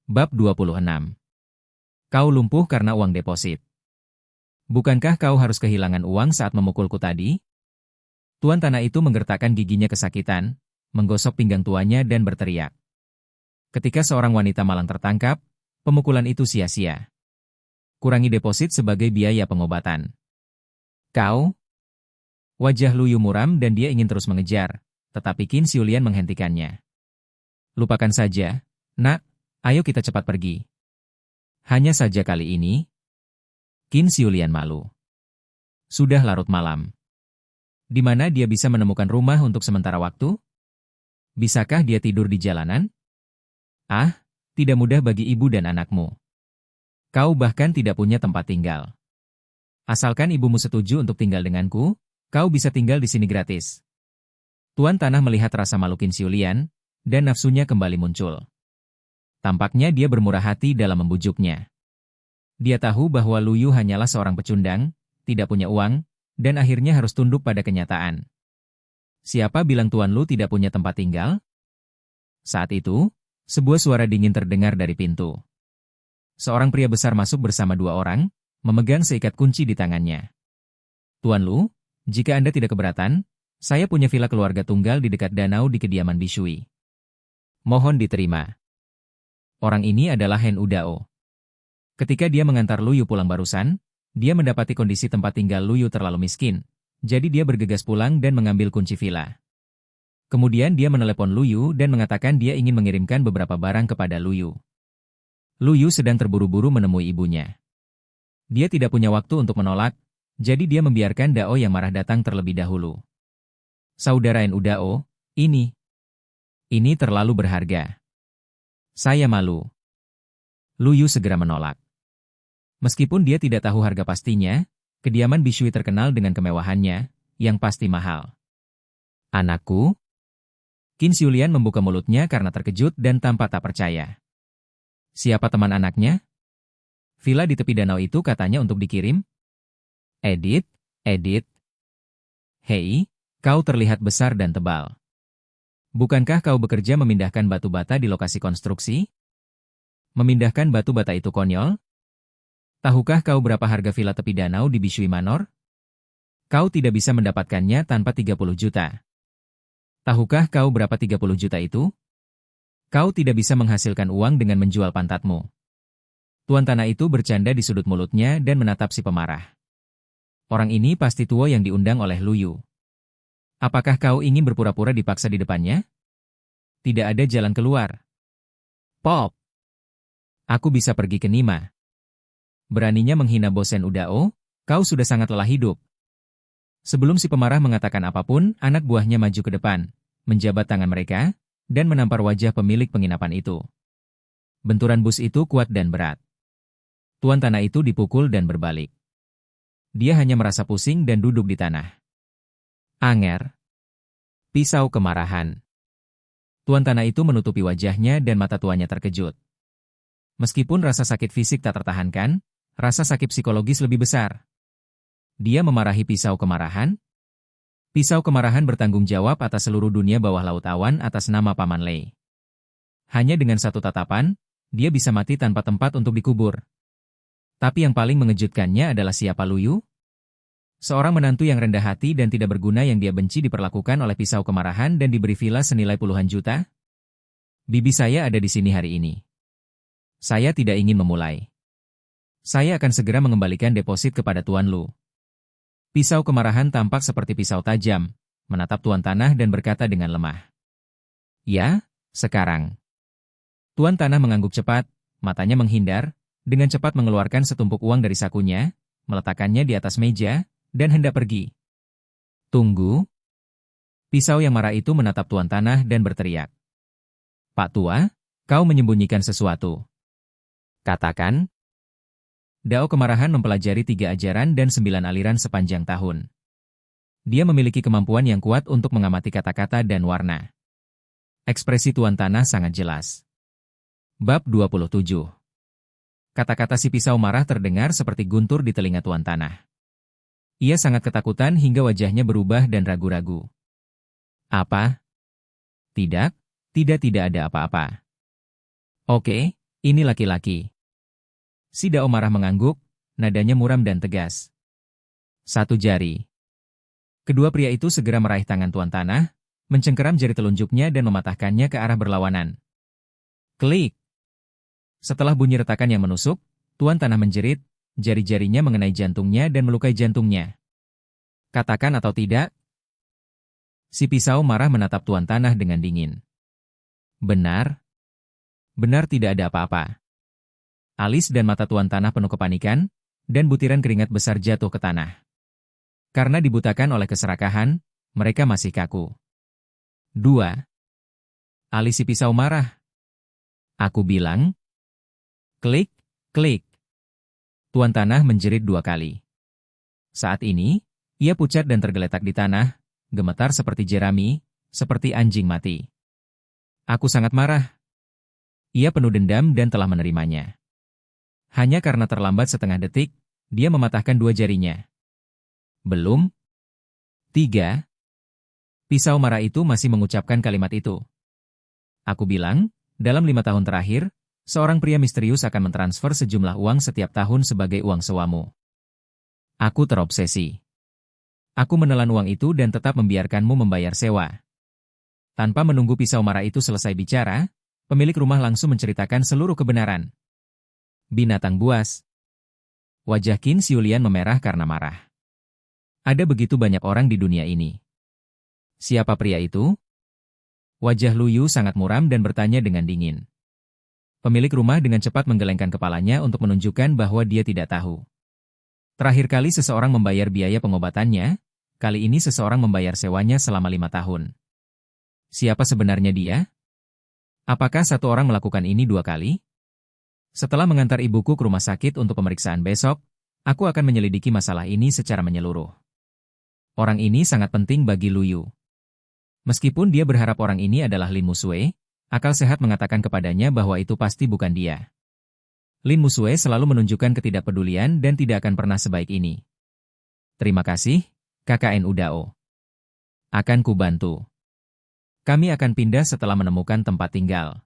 Bab 26. Kau lumpuh karena uang deposit. Bukankah kau harus kehilangan uang saat memukulku tadi? Tuan tanah itu menggertakkan giginya kesakitan, menggosok pinggang tuannya dan berteriak. Ketika seorang wanita malang tertangkap, pemukulan itu sia-sia. Kurangi deposit sebagai biaya pengobatan. Kau? Wajah Lu Yu muram dan dia ingin terus mengejar, tetapi Qin Xiulian menghentikannya. Lupakan saja, nak. Ayo kita cepat pergi. Hanya saja kali ini, Qin Xiulian malu. Sudah larut malam. Di mana dia bisa menemukan rumah untuk sementara waktu? Bisakah dia tidur di jalanan? Ah, tidak mudah bagi ibu dan anakmu. Kau bahkan tidak punya tempat tinggal. Asalkan ibumu setuju untuk tinggal denganku, kau bisa tinggal di sini gratis. Tuan tanah melihat rasa malu Qin Xiulian, dan nafsunya kembali muncul. Tampaknya dia bermurah hati dalam membujuknya. Dia tahu bahwa Lu Yu hanyalah seorang pecundang, tidak punya uang, dan akhirnya harus tunduk pada kenyataan. Siapa bilang Tuan Lu tidak punya tempat tinggal? Saat itu, sebuah suara dingin terdengar dari pintu. Seorang pria besar masuk bersama dua orang, memegang seikat kunci di tangannya. Tuan Lu, jika Anda tidak keberatan, saya punya villa keluarga tunggal di dekat danau di kediaman Bishui. Mohon diterima. Orang ini adalah Hen Udao. Ketika dia mengantar Lu Yu pulang barusan, dia mendapati kondisi tempat tinggal Lu Yu terlalu miskin, jadi dia bergegas pulang dan mengambil kunci villa. Kemudian dia menelepon Lu Yu dan mengatakan dia ingin mengirimkan beberapa barang kepada Lu Yu. Lu Yu sedang terburu-buru menemui ibunya. Dia tidak punya waktu untuk menolak, jadi dia membiarkan Dao yang marah datang terlebih dahulu. Saudara Hen Udao, ini terlalu berharga. Saya malu. Lu Yu segera menolak. Meskipun dia tidak tahu harga pastinya, kediaman Bishui terkenal dengan kemewahannya, yang pasti mahal. Anakku? Qin Xiulian membuka mulutnya karena terkejut dan tampak tak percaya. Siapa teman anaknya? Villa di tepi danau itu katanya untuk dikirim? Edith. Hei, kau terlihat besar dan tebal. Bukankah kau bekerja memindahkan batu bata di lokasi konstruksi? Memindahkan batu bata itu konyol? Tahukah kau berapa harga villa tepi danau di Bishui Manor? Kau tidak bisa mendapatkannya tanpa 30 juta. Tahukah kau berapa 30 juta itu? Kau tidak bisa menghasilkan uang dengan menjual pantatmu. Tuan tanah itu bercanda di sudut mulutnya dan menatap si pemarah. Orang ini pasti tua yang diundang oleh Lu Yu. Apakah kau ingin berpura-pura dipaksa di depannya? Tidak ada jalan keluar. Pop! Aku bisa pergi ke Nima. Beraninya menghina Bosen Udao, kau sudah sangat lelah hidup. Sebelum si pemarah mengatakan apapun, anak buahnya maju ke depan, menjabat tangan mereka, dan menampar wajah pemilik penginapan itu. Benturan bus itu kuat dan berat. Tuan tanah itu dipukul dan berbalik. Dia hanya merasa pusing dan duduk di tanah. Anger. Pisau kemarahan. Tuan tanah itu menutupi wajahnya dan mata tuannya terkejut. Meskipun rasa sakit fisik tak tertahankan, rasa sakit psikologis lebih besar. Dia memarahi pisau kemarahan. Pisau kemarahan bertanggung jawab atas seluruh dunia bawah laut awan atas nama Paman Lei. Hanya dengan satu tatapan, dia bisa mati tanpa tempat untuk dikubur. Tapi yang paling mengejutkannya adalah siapa Lu Yu? Seorang menantu yang rendah hati dan tidak berguna yang dia benci diperlakukan oleh pisau kemarahan dan diberi villa senilai puluhan juta? Bibi saya ada di sini hari ini. Saya tidak ingin memulai. Saya akan segera mengembalikan deposit kepada Tuan Lu. Pisau kemarahan tampak seperti pisau tajam, menatap Tuan Tanah dan berkata dengan lemah. Ya, sekarang. Tuan Tanah mengangguk cepat, matanya menghindar, dengan cepat mengeluarkan setumpuk uang dari sakunya, meletakkannya di atas meja, dan hendak pergi. Tunggu. Pisau yang marah itu menatap Tuan Tanah dan berteriak. Pak Tua, kau menyembunyikan sesuatu. Katakan. Dao kemarahan mempelajari 3 ajaran dan 9 aliran sepanjang tahun. Dia memiliki kemampuan yang kuat untuk mengamati kata-kata dan warna. Ekspresi Tuan Tanah sangat jelas. Bab 27. Kata-kata si pisau marah terdengar seperti guntur di telinga Tuan Tanah. Ia sangat ketakutan hingga wajahnya berubah dan ragu-ragu. Apa? Tidak ada apa-apa. Oke, Ini laki-laki. Si Dao marah mengangguk, nadanya muram dan tegas. 1 jari. Kedua pria itu segera meraih tangan Tuan Tanah, mencengkeram jari telunjuknya dan mematahkannya ke arah berlawanan. Klik! Setelah bunyi retakan yang menusuk, Tuan Tanah menjerit, jari-jarinya mengenai jantungnya dan melukai jantungnya. Katakan atau tidak? Si pisau marah menatap Tuan Tanah dengan dingin. Benar? Benar tidak ada apa-apa. Alis dan mata Tuan Tanah penuh kepanikan, dan butiran keringat besar jatuh ke tanah. Karena dibutakan oleh keserakahan, mereka masih kaku. 2. Alis si pisau marah. Aku bilang. Klik, klik. Tuan Tanah menjerit 2 kali. Saat ini, ia pucat dan tergeletak di tanah, gemetar seperti jerami, seperti anjing mati. Aku sangat marah. Ia penuh dendam dan telah menerimanya. Hanya karena terlambat setengah detik, dia mematahkan 2 jarinya. Belum? 3. Pisau marah itu masih mengucapkan kalimat itu. Aku bilang, dalam 5 tahun terakhir, seorang pria misterius akan mentransfer sejumlah uang setiap tahun sebagai uang sewamu. Aku terobsesi. Aku menelan uang itu dan tetap membiarkanmu membayar sewa. Tanpa menunggu pisau marah itu selesai bicara, pemilik rumah langsung menceritakan seluruh kebenaran. Binatang buas. Wajah Qin Xiulian memerah karena marah. Ada begitu banyak orang di dunia ini. Siapa pria itu? Wajah Lu Yu sangat muram dan bertanya dengan dingin. Pemilik rumah dengan cepat menggelengkan kepalanya untuk menunjukkan bahwa dia tidak tahu. Terakhir kali seseorang membayar biaya pengobatannya, kali ini seseorang membayar sewanya selama 5 tahun. Siapa sebenarnya dia? Apakah satu orang melakukan ini 2 kali? Setelah mengantar ibuku ke rumah sakit untuk pemeriksaan besok, aku akan menyelidiki masalah ini secara menyeluruh. Orang ini sangat penting bagi Lu Yu. Meskipun dia berharap orang ini adalah Lin Musue, akal sehat mengatakan kepadanya bahwa itu pasti bukan dia. Lin Musue selalu menunjukkan ketidakpedulian dan tidak akan pernah sebaik ini. Terima kasih, KKN Udao. Akan kubantu. Kami akan pindah setelah menemukan tempat tinggal.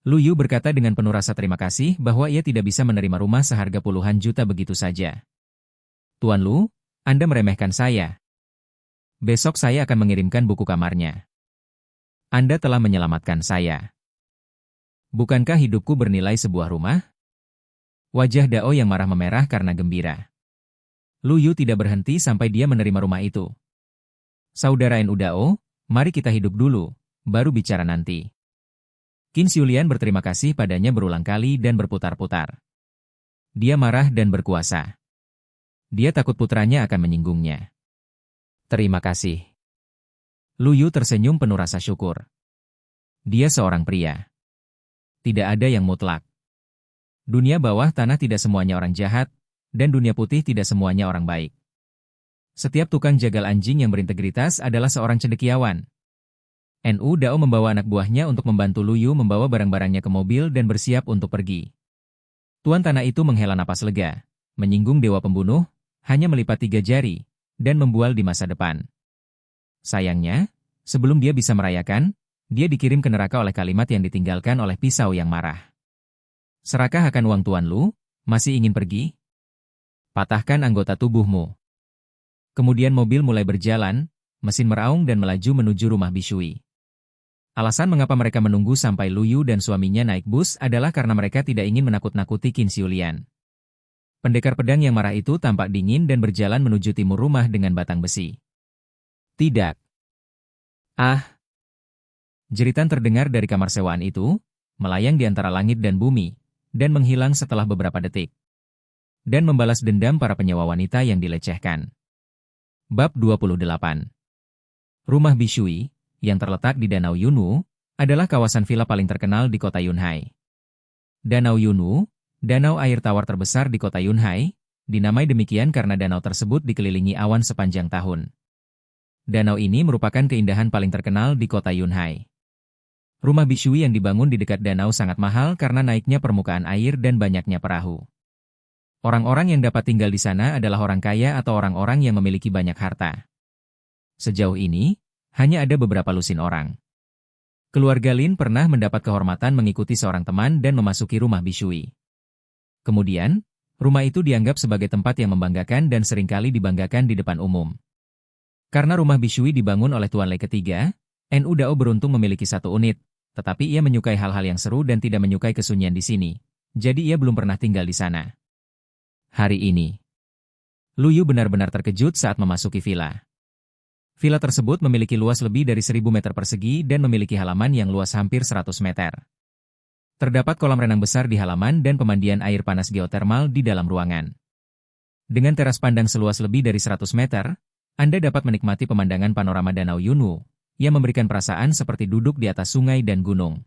Lu Yu berkata dengan penuh rasa terima kasih bahwa ia tidak bisa menerima rumah seharga puluhan juta begitu saja. Tuan Lu, Anda meremehkan saya. Besok saya akan mengirimkan buku kamarnya. Anda telah menyelamatkan saya. Bukankah hidupku bernilai sebuah rumah? Wajah Dao yang marah memerah karena gembira. Lu Yu tidak berhenti sampai dia menerima rumah itu. Saudara En Udao, mari kita hidup dulu, baru bicara nanti. Qin Xiulian berterima kasih padanya berulang kali dan berputar-putar. Dia marah dan berkuasa. Dia takut putranya akan menyinggungnya. Terima kasih. Lu Yu tersenyum penuh rasa syukur. Dia seorang pria. Tidak ada yang mutlak. Dunia bawah tanah tidak semuanya orang jahat, dan dunia putih tidak semuanya orang baik. Setiap tukang jagal anjing yang berintegritas adalah seorang cendekiawan. NU Dao membawa anak buahnya untuk membantu Lu Yu membawa barang-barangnya ke mobil dan bersiap untuk pergi. Tuan Tanah itu menghela napas lega, menyinggung dewa pembunuh, hanya melipat 3 jari, dan membual di masa depan. Sayangnya, sebelum dia bisa merayakan, dia dikirim ke neraka oleh kalimat yang ditinggalkan oleh pisau yang marah. Serakah akan uang Tuan Lu, masih ingin pergi? Patahkan anggota tubuhmu. Kemudian mobil mulai berjalan, mesin meraung dan melaju menuju rumah Bishui. Alasan mengapa mereka menunggu sampai Lu Yu dan suaminya naik bus adalah karena mereka tidak ingin menakut-nakuti Qin Xiulian. Pendekar pedang yang marah itu tampak dingin dan berjalan menuju timur rumah dengan batang besi. Tidak. Ah! Jeritan terdengar dari kamar sewaan itu, melayang di antara langit dan bumi, dan menghilang setelah beberapa detik. Dan membalas dendam para penyewa wanita yang dilecehkan. Bab 28. Rumah Bishui, yang terletak di Danau Yunwu, adalah kawasan villa paling terkenal di kota Yunhai. Danau Yunwu, danau air tawar terbesar di kota Yunhai, dinamai demikian karena danau tersebut dikelilingi awan sepanjang tahun. Danau ini merupakan keindahan paling terkenal di kota Yunhai. Rumah Bishui yang dibangun di dekat danau sangat mahal karena naiknya permukaan air dan banyaknya perahu. Orang-orang yang dapat tinggal di sana adalah orang kaya atau orang-orang yang memiliki banyak harta. Sejauh ini, hanya ada beberapa lusin orang. Keluarga Lin pernah mendapat kehormatan mengikuti seorang teman dan memasuki rumah Bishui. Kemudian, rumah itu dianggap sebagai tempat yang membanggakan dan seringkali dibanggakan di depan umum. Karena rumah Bishui dibangun oleh Tuan Lei ketiga, Nu Dao beruntung memiliki satu unit, tetapi ia menyukai hal-hal yang seru dan tidak menyukai kesunyian di sini. Jadi ia belum pernah tinggal di sana. Hari ini, Lu Yu benar-benar terkejut saat memasuki villa. Villa tersebut memiliki luas lebih dari 1.000 meter persegi dan memiliki halaman yang luas hampir 100 meter. Terdapat kolam renang besar di halaman dan pemandian air panas geotermal di dalam ruangan. Dengan teras pandang seluas lebih dari 100 meter, Anda dapat menikmati pemandangan panorama Danau Yunwu, yang memberikan perasaan seperti duduk di atas sungai dan gunung.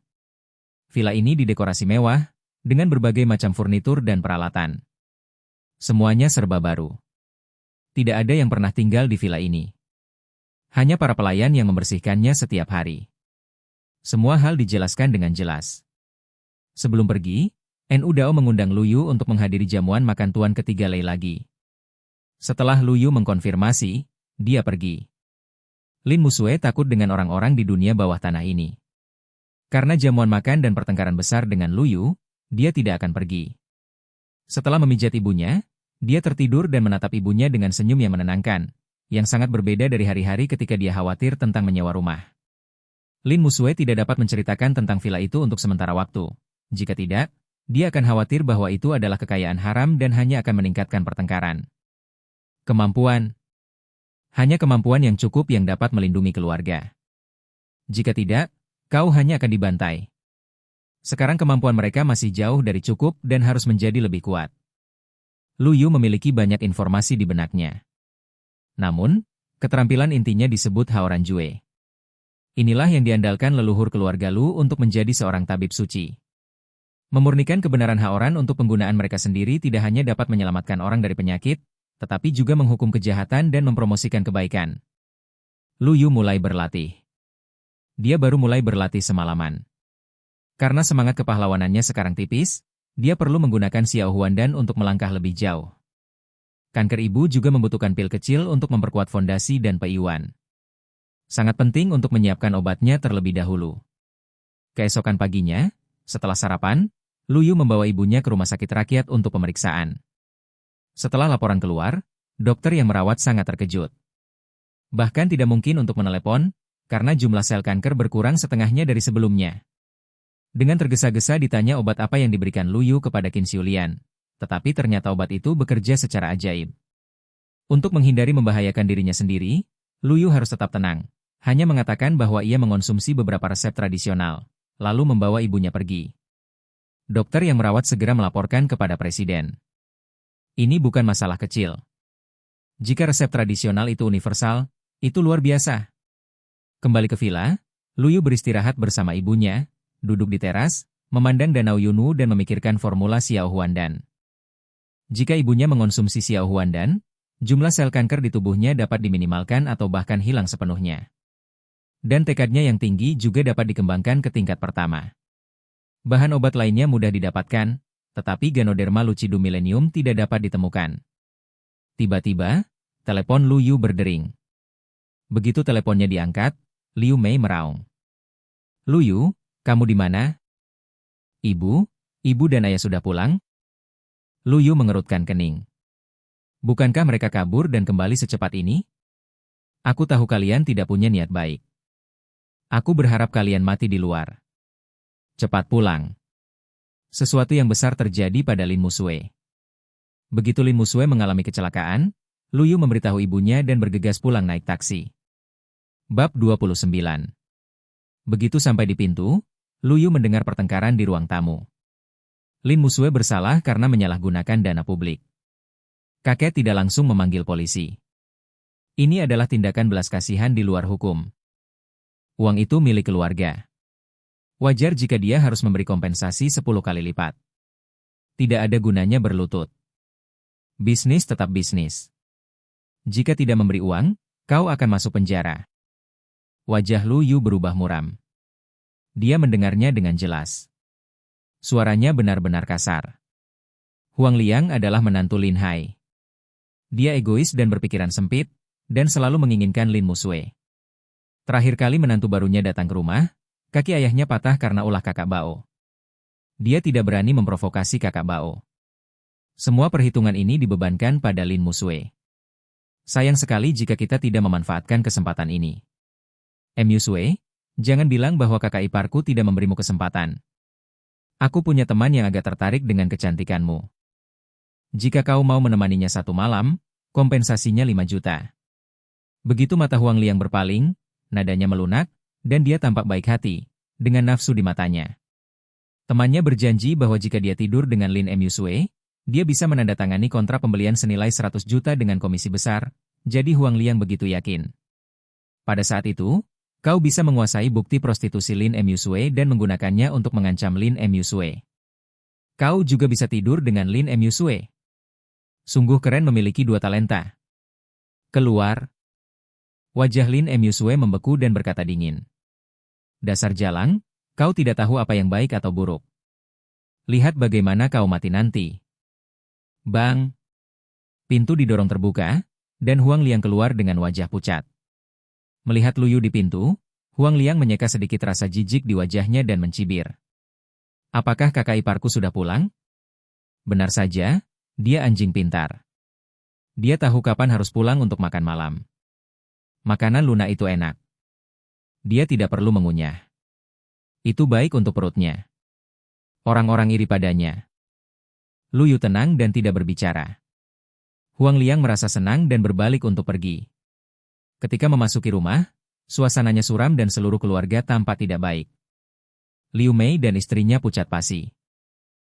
Villa ini didekorasi mewah, dengan berbagai macam furnitur dan peralatan. Semuanya serba baru. Tidak ada yang pernah tinggal di villa ini. Hanya para pelayan yang membersihkannya setiap hari. Semua hal dijelaskan dengan jelas. Sebelum pergi, Nu Dao mengundang Lu Yu untuk menghadiri jamuan makan tuan ketiga Lei lagi. Setelah Lu Yu mengkonfirmasi, dia pergi. Lin Musue takut dengan orang-orang di dunia bawah tanah ini. Karena jamuan makan dan pertengkaran besar dengan Lu Yu, dia tidak akan pergi. Setelah memijat ibunya, dia tertidur dan menatap ibunya dengan senyum yang menenangkan, yang sangat berbeda dari hari-hari ketika dia khawatir tentang menyewa rumah. Lin Musue tidak dapat menceritakan tentang villa itu untuk sementara waktu. Jika tidak, dia akan khawatir bahwa itu adalah kekayaan haram dan hanya akan meningkatkan pertengkaran. Kemampuan. Hanya kemampuan yang cukup yang dapat melindungi keluarga. Jika tidak, kau hanya akan dibantai. Sekarang kemampuan mereka masih jauh dari cukup dan harus menjadi lebih kuat. Lu Yu memiliki banyak informasi di benaknya. Namun, keterampilan intinya disebut Haoran Jue. Inilah yang diandalkan leluhur keluarga Lu untuk menjadi seorang tabib suci. Memurnikan kebenaran Haoran untuk penggunaan mereka sendiri tidak hanya dapat menyelamatkan orang dari penyakit, tetapi juga menghukum kejahatan dan mempromosikan kebaikan. Lu Yu mulai berlatih. Dia baru mulai berlatih semalaman. Karena semangat kepahlawanannya sekarang tipis, dia perlu menggunakan Xiao Huandan untuk melangkah lebih jauh. Kanker ibu juga membutuhkan pil kecil untuk memperkuat fondasi dan peiyuan. Sangat penting untuk menyiapkan obatnya terlebih dahulu. Keesokan paginya, setelah sarapan, Lu Yu membawa ibunya ke rumah sakit rakyat untuk pemeriksaan. Setelah laporan keluar, dokter yang merawat sangat terkejut. Bahkan tidak mungkin untuk menelepon, karena jumlah sel kanker berkurang setengahnya dari sebelumnya. Dengan tergesa-gesa ditanya obat apa yang diberikan Lu Yu kepada Qin Xiulian. Tetapi ternyata obat itu bekerja secara ajaib. Untuk menghindari membahayakan dirinya sendiri, Lu Yu harus tetap tenang. Hanya mengatakan bahwa ia mengonsumsi beberapa resep tradisional, lalu membawa ibunya pergi. Dokter yang merawat segera melaporkan kepada presiden. Ini bukan masalah kecil. Jika resep tradisional itu universal, itu luar biasa. Kembali ke villa, Lu Yu beristirahat bersama ibunya, duduk di teras, memandang Danau Yunwu dan memikirkan formula Xiao Huandan. Jika ibunya mengonsumsi Xiao Huandan, jumlah sel kanker di tubuhnya dapat diminimalkan atau bahkan hilang sepenuhnya. Dan tekadnya yang tinggi juga dapat dikembangkan ke tingkat pertama. Bahan obat lainnya mudah didapatkan, tetapi Ganoderma lucidum millenium tidak dapat ditemukan. Tiba-tiba, telepon Lu Yu berdering. Begitu teleponnya diangkat, Liu Mei meraung. Lu Yu, kamu di mana? Ibu dan ayah sudah pulang? Lu Yu mengerutkan kening. Bukankah mereka kabur dan kembali secepat ini? Aku tahu kalian tidak punya niat baik. Aku berharap kalian mati di luar. Cepat pulang. Sesuatu yang besar terjadi pada Lin Musue. Begitu Lin Musue mengalami kecelakaan, Lu Yu memberitahu ibunya dan bergegas pulang naik taksi. Bab 29. Begitu sampai di pintu, Lu Yu mendengar pertengkaran di ruang tamu. Lin Musue bersalah karena menyalahgunakan dana publik. Kakek tidak langsung memanggil polisi. Ini adalah tindakan belas kasihan di luar hukum. Uang itu milik keluarga. Wajar jika dia harus memberi kompensasi 10 kali lipat. Tidak ada gunanya berlutut. Bisnis tetap bisnis. Jika tidak memberi uang, kau akan masuk penjara. Wajah Lu Yu berubah muram. Dia mendengarnya dengan jelas. Suaranya benar-benar kasar. Huang Liang adalah menantu Lin Hai. Dia egois dan berpikiran sempit, dan selalu menginginkan Lin Musue. Terakhir kali menantu barunya datang ke rumah, Kaki ayahnya patah karena ulah kakak Bao. Dia tidak berani memprovokasi kakak Bao. Semua perhitungan ini dibebankan pada Lin Musue. Sayang sekali jika kita tidak memanfaatkan kesempatan ini. Musue, jangan bilang bahwa kakak iparku tidak memberimu kesempatan. Aku punya teman yang agak tertarik dengan kecantikanmu. Jika kau mau menemaninya 1 malam, kompensasinya 5 juta. Begitu mata Huang Liang berpaling, nadanya melunak, dan dia tampak baik hati, dengan nafsu di matanya. Temannya berjanji bahwa jika dia tidur dengan Lin Musue, dia bisa menandatangani kontrak pembelian senilai 100 juta dengan komisi besar, jadi Huang Liang begitu yakin. Pada saat itu, kau bisa menguasai bukti prostitusi Lin Musue dan menggunakannya untuk mengancam Lin Musue. Kau juga bisa tidur dengan Lin Musue. Sungguh keren memiliki 2 talenta. Keluar. Wajah Lin Musue membeku dan berkata dingin. Dasar jalang, kau tidak tahu apa yang baik atau buruk. Lihat bagaimana kau mati nanti. Bang! Pintu didorong terbuka, dan Huang Liang keluar dengan wajah pucat. Melihat Luyu di pintu, Huang Liang menyeka sedikit rasa jijik di wajahnya dan mencibir. Apakah kakak iparku sudah pulang? Benar saja, dia anjing pintar. Dia tahu kapan harus pulang untuk makan malam. Makanan lunak itu enak. Dia tidak perlu mengunyah. Itu baik untuk perutnya. Orang-orang iri padanya. Luyu tenang dan tidak berbicara. Huang Liang merasa senang dan berbalik untuk pergi. Ketika memasuki rumah, suasananya suram dan seluruh keluarga tampak tidak baik. Liu Mei dan istrinya pucat pasi.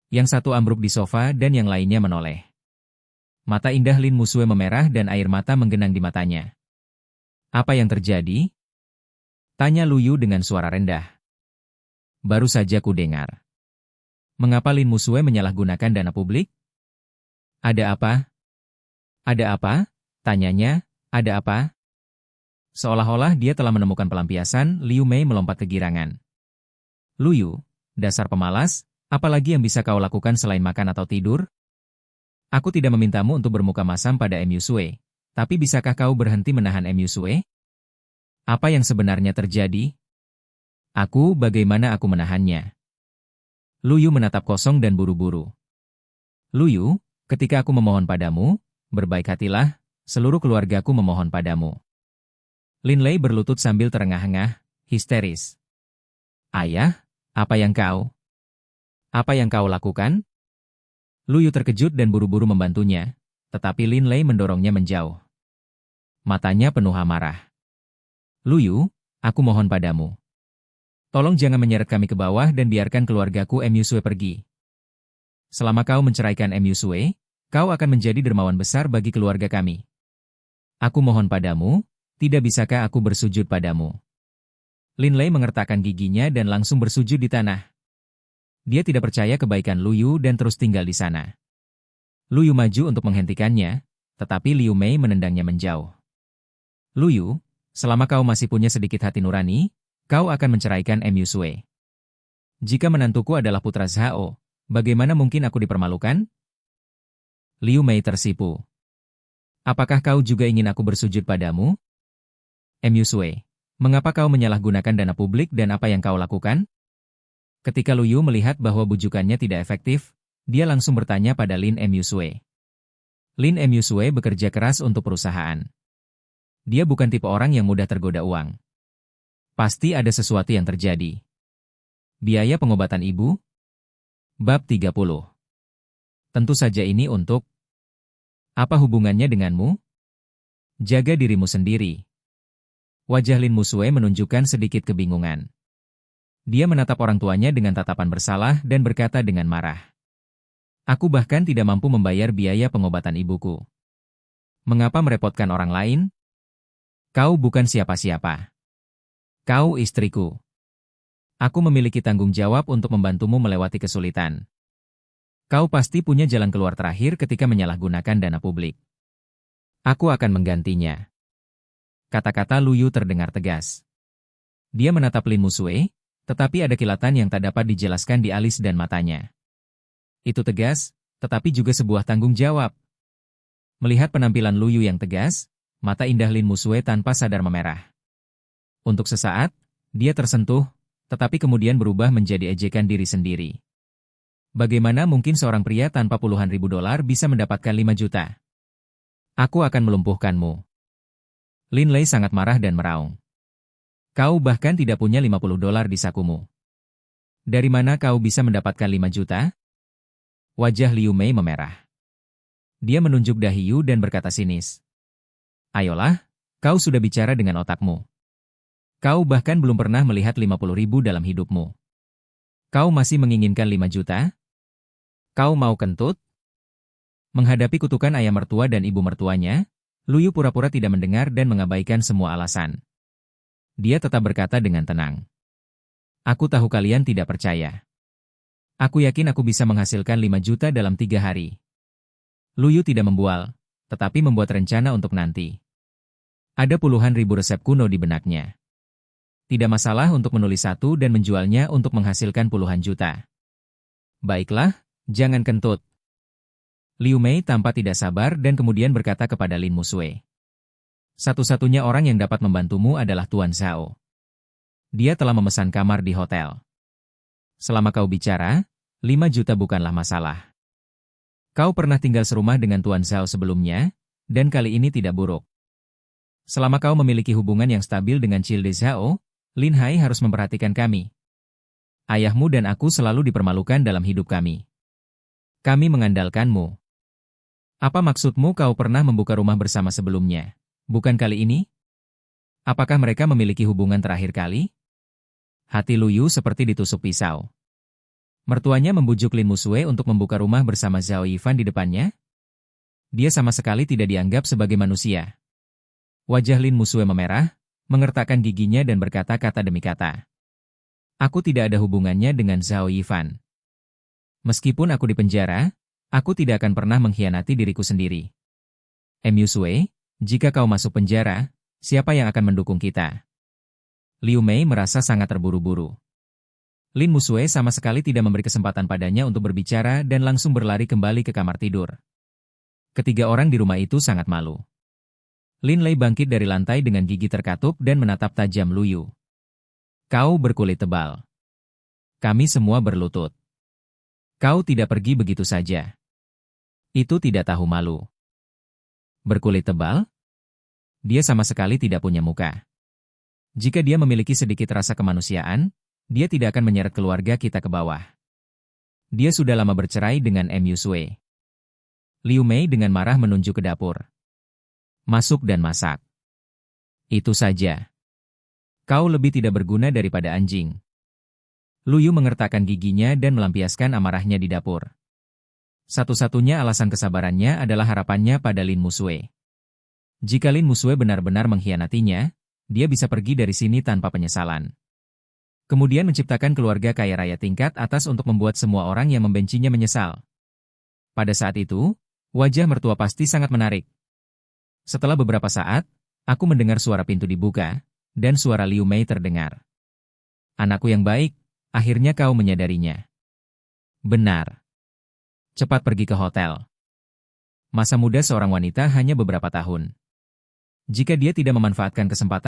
Yang satu ambruk di sofa dan yang lainnya menoleh. Mata indah Lin Musue memerah dan air mata menggenang di matanya. Apa yang terjadi? Tanya Luyu dengan suara rendah. Baru saja ku dengar. Mengapa Lin Musue menyalahgunakan dana publik? Ada apa? Ada apa? Tanyanya, ada apa? Seolah-olah dia telah menemukan pelampiasan, Liu Mei melompat kegirangan. Luyu, dasar pemalas, apalagi yang bisa kau lakukan selain makan atau tidur? Aku tidak memintamu untuk bermuka masam pada Musue, tapi bisakah kau berhenti menahan Musue? Apa yang sebenarnya terjadi? Bagaimana aku menahannya? Luyu menatap kosong dan buru-buru. Luyu, ketika aku memohon padamu, berbaik hatilah, seluruh keluargaku memohon padamu. Lin Lei berlutut sambil terengah-engah, histeris. Ayah, apa yang kau lakukan? Luyu terkejut dan buru-buru membantunya, tetapi Lin Lei mendorongnya menjauh. Matanya penuh amarah. Luyu, aku mohon padamu. Tolong jangan menyeret kami ke bawah dan biarkan keluargaku Musue pergi. Selama kau menceraikan Musue, kau akan menjadi dermawan besar bagi keluarga kami. Aku mohon padamu, tidak bisakah aku bersujud padamu? Lin Lei mengertakkan giginya dan langsung bersujud di tanah. Dia tidak percaya kebaikan Luyu dan terus tinggal di sana. Luyu maju untuk menghentikannya, tetapi Liu Mei menendangnya menjauh. Luyu, selama kau masih punya sedikit hati nurani, kau akan menceraikan Musue. Jika menantuku adalah putra Zhao, bagaimana mungkin aku dipermalukan? Liu Mei tersipu. Apakah kau juga ingin aku bersujud padamu? Musue, mengapa kau menyalahgunakan dana publik dan apa yang kau lakukan? Ketika Luyu melihat bahwa bujukannya tidak efektif, dia langsung bertanya pada Lin Musue. Lin Musue bekerja keras untuk perusahaan. Dia bukan tipe orang yang mudah tergoda uang. Pasti ada sesuatu yang terjadi. Biaya pengobatan ibu? Bab 30. Tentu saja ini untuk... Apa hubungannya denganmu? Jaga dirimu sendiri. Wajah Lin Musue menunjukkan sedikit kebingungan. Dia menatap orang tuanya dengan tatapan bersalah dan berkata dengan marah. Aku bahkan tidak mampu membayar biaya pengobatan ibuku. Mengapa merepotkan orang lain? Kau bukan siapa-siapa. Kau istriku. Aku memiliki tanggung jawab untuk membantumu melewati kesulitan. Kau pasti punya jalan keluar terakhir ketika menyalahgunakan dana publik. Aku akan menggantinya. Kata-kata Luyu terdengar tegas. Dia menatap Lin Musue, tetapi ada kilatan yang tak dapat dijelaskan di alis dan matanya. Itu tegas, tetapi juga sebuah tanggung jawab. Melihat penampilan Luyu yang tegas, mata indah Lin Musue tanpa sadar memerah. Untuk sesaat, dia tersentuh, tetapi kemudian berubah menjadi ejekan diri sendiri. Bagaimana mungkin seorang pria tanpa puluhan ribu dolar bisa mendapatkan 5 juta? Aku akan melumpuhkanmu. Lin Lei sangat marah dan meraung. Kau bahkan tidak punya 50 dolar di sakumu. Dari mana kau bisa mendapatkan 5 juta? Wajah Liu Mei memerah. Dia menunjuk dahi Yu dan berkata sinis. Ayolah, kau sudah bicara dengan otakmu. Kau bahkan belum pernah melihat 50 ribu dalam hidupmu. Kau masih menginginkan 5 juta? Kau mau kentut? Menghadapi kutukan ayah mertua dan ibu mertuanya, Lu Yu pura-pura tidak mendengar dan mengabaikan semua alasan. Dia tetap berkata dengan tenang. Aku tahu kalian tidak percaya. Aku yakin aku bisa menghasilkan 5 juta dalam 3 hari. Lu Yu tidak membual, tetapi membuat rencana untuk nanti. Ada puluhan ribu resep kuno di benaknya. Tidak masalah untuk menulis satu dan menjualnya untuk menghasilkan puluhan juta. Baiklah, jangan kentut. Liu Mei tampak tidak sabar dan kemudian berkata kepada Lin Musue. Satu-satunya orang yang dapat membantumu adalah Tuan Zhao. Dia telah memesan kamar di hotel. Selama kau bicara, 5 juta bukanlah masalah. Kau pernah tinggal serumah dengan Tuan Zhao sebelumnya, dan kali ini tidak buruk. Selama kau memiliki hubungan yang stabil dengan Childe Zhao, Lin Hai harus memperhatikan kami. Ayahmu dan aku selalu dipermalukan dalam hidup kami. Kami mengandalkanmu. Apa maksudmu kau pernah membuka rumah bersama sebelumnya? Bukan kali ini? Apakah mereka memiliki hubungan terakhir kali? Hati Lu Yu seperti ditusuk pisau. Mertuanya membujuk Lin Musue untuk membuka rumah bersama Zhao Yifan di depannya? Dia sama sekali tidak dianggap sebagai manusia. Wajah Lin Musue memerah, mengertakkan giginya dan berkata kata demi kata. Aku tidak ada hubungannya dengan Zhao Yifan. Meskipun aku di penjara, aku tidak akan pernah mengkhianati diriku sendiri. Musue, jika kau masuk penjara, siapa yang akan mendukung kita? Liu Mei merasa sangat terburu-buru. Lin Musue sama sekali tidak memberi kesempatan padanya untuk berbicara dan langsung berlari kembali ke kamar tidur. Ketiga orang di rumah itu sangat malu. Lin Lei bangkit dari lantai dengan gigi terkatup dan menatap tajam Lu Yu. Kau berkulit tebal. Kami semua berlutut. Kau tidak pergi begitu saja. Itu tidak tahu malu. Berkulit tebal? Dia sama sekali tidak punya muka. Jika dia memiliki sedikit rasa kemanusiaan, dia tidak akan menyeret keluarga kita ke bawah. Dia sudah lama bercerai dengan Musue. Liu Mei dengan marah menunjuk ke dapur. Masuk dan masak. Itu saja. Kau lebih tidak berguna daripada anjing. Lu Yu mengertakkan giginya dan melampiaskan amarahnya di dapur. Satu-satunya alasan kesabarannya adalah harapannya pada Lin Musue. Jika Lin Musue benar-benar mengkhianatinya, dia bisa pergi dari sini tanpa penyesalan. Kemudian menciptakan keluarga kaya raya tingkat atas untuk membuat semua orang yang membencinya menyesal. Pada saat itu, wajah mertua pasti sangat menarik. Setelah beberapa saat, aku mendengar suara pintu dibuka, dan suara Liu Mei terdengar. Anakku yang baik, akhirnya kau menyadarinya. Benar. Cepat pergi ke hotel. Masa muda seorang wanita hanya beberapa tahun. Jika dia tidak memanfaatkan kesempatan